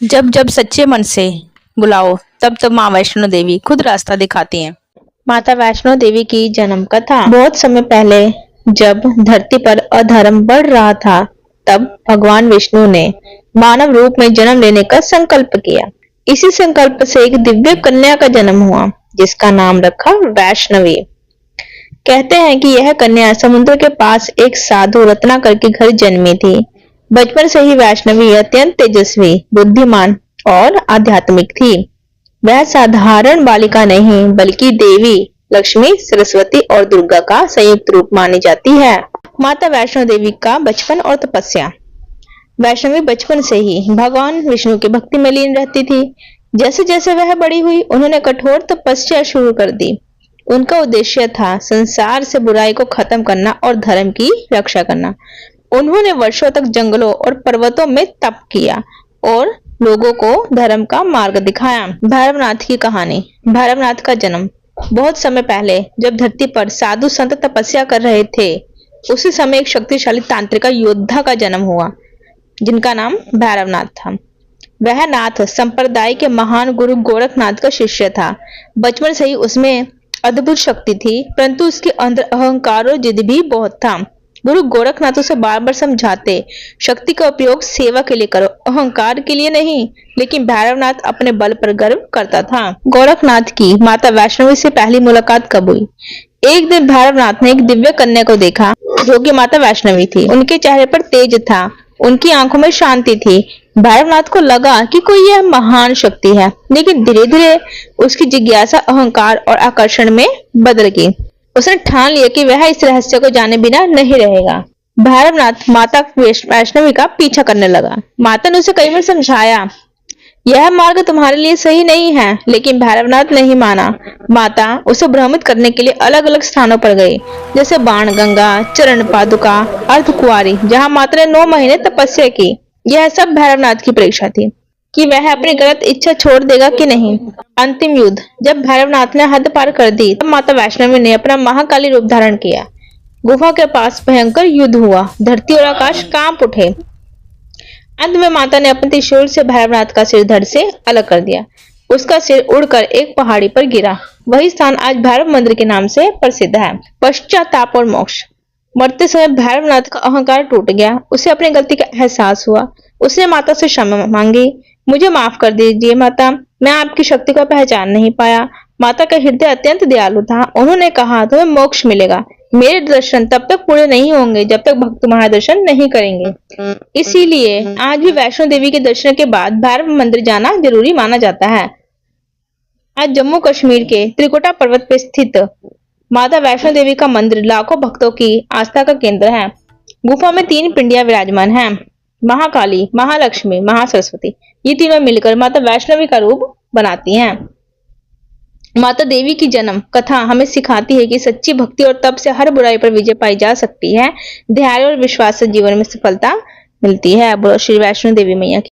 जब जब सच्चे मन से बुलाओ तब तब माँ वैष्णो देवी खुद रास्ता दिखाती हैं। माता वैष्णो देवी की जन्म कथा। बहुत समय पहले जब धरती पर अधर्म बढ़ रहा था, तब भगवान विष्णु ने मानव रूप में जन्म लेने का संकल्प किया। इसी संकल्प से एक दिव्य कन्या का जन्म हुआ, जिसका नाम रखा वैष्णवी। कहते हैं कि यह कन्या समुद्र के पास एक साधु रत्नाकर के घर जन्मी थी। बचपन से ही वैष्णवी अत्यंत तेजस्वी, बुद्धिमान और आध्यात्मिक थी। वह साधारण बालिका नहीं, बल्कि देवी लक्ष्मी, सरस्वती और दुर्गा का संयुक्त रूप मानी जाती है। माता वैष्णो देवी का बचपन और तपस्या। वैष्णवी बचपन से ही भगवान विष्णु की भक्ति में लीन रहती थी। जैसे जैसे वह बड़ी हुई, उन्होंने कठोर तपस्या शुरू कर दी। उनका उद्देश्य था संसार से बुराई को खत्म करना और धर्म की रक्षा करना। उन्होंने वर्षों तक जंगलों और पर्वतों में तप किया और लोगों को धर्म का मार्ग दिखाया। भैरवनाथ की कहानी। भैरवनाथ का जन्म। बहुत समय पहले जब धरती पर साधु संत तपस्या कर रहे थे, उसी समय एक शक्तिशाली तांत्रिक योद्धा का जन्म हुआ, जिनका नाम भैरवनाथ था। वह नाथ संप्रदाय के महान गुरु गोरखनाथ का शिष्य था। बचपन से ही उसमें अद्भुत शक्ति थी, परंतु उसके अंदर अहंकार और जिद भी बहुत था। गुरु गोरखनाथ उसे बार बार समझाते, शक्ति का उपयोग सेवा के लिए करो, अहंकार के लिए नहीं। लेकिन भैरवनाथ अपने बल पर गर्व करता था। गोरखनाथ की माता वैष्णवी से पहली मुलाकात कब हुई? एक दिन भैरवनाथ ने एक दिव्य कन्या को देखा, जो कि माता वैष्णवी थी। उनके चेहरे पर तेज था, उनकी आंखों में शांति थी। भैरवनाथ को लगा कि कोई यह महान शक्ति है, लेकिन धीरे धीरे उसकी जिज्ञासा अहंकार और आकर्षण में बदल गई। उसने ठान लिया कि वह इस रहस्य को जाने बिना नहीं रहेगा। भैरवनाथ माता वैष्णवी का पीछा करने लगा। माता ने उसे कई बार समझाया, यह मार्ग तुम्हारे लिए सही नहीं है, लेकिन भैरवनाथ नहीं माना। माता उसे भ्रमित करने के लिए अलग अलग स्थानों पर गई, जैसे बाणगंगा, चरण पादुका, अर्धकुंवारी, जहां माता ने 9 महीने तपस्या की। यह सब भैरवनाथ की परीक्षा थी कि वह अपनी गलत इच्छा छोड़ देगा कि नहीं। अंतिम युद्ध। जब भैरवनाथ ने हद पार कर दी, तब माता वैष्णवी ने अपना महाकाली रूप धारण किया। गुफा के पास भयंकर युद्ध हुआ, धरती और आकाश कांप उठे। अंत में माता ने अपने त्रिशूल से भैरवनाथ का सिर धड़ से अलग कर दिया। उसका सिर उड़कर एक पहाड़ी पर गिरा। वही स्थान आज भैरव मंदिर के नाम से प्रसिद्ध है। पश्चाताप और मोक्ष। मरते समय भैरवनाथ का अहंकार टूट गया। उसे अपनी गलती का एहसास हुआ। उसने माता से क्षमा मांगी, मुझे माफ कर दीजिए माता, मैं आपकी शक्ति को पहचान नहीं पाया। माता का हृदय अत्यंत दयालु था। उन्होंने कहा, तुम्हें मोक्ष मिलेगा। मेरे दर्शन तब तक पूरे नहीं होंगे जब तक भक्त तुम्हारा दर्शन नहीं करेंगे। इसीलिए आज भी वैष्णो देवी के दर्शन के बाद भैरव मंदिर जाना जरूरी माना जाता है। आज जम्मू कश्मीर के त्रिकुटा पर्वत पर स्थित माता वैष्णो देवी का मंदिर लाखों भक्तों की आस्था का केंद्र है। गुफा में 3 पिंडियां विराजमान हैं, महाकाली, महालक्ष्मी, महासरस्वती। ये तीनों मिलकर माता वैष्णवी का रूप बनाती हैं। माता देवी की जन्म कथा हमें सिखाती है कि सच्ची भक्ति और तप से हर बुराई पर विजय पाई जा सकती है। धैर्य और विश्वास से जीवन में सफलता मिलती है। बोलो श्री वैष्णो देवी मैया की।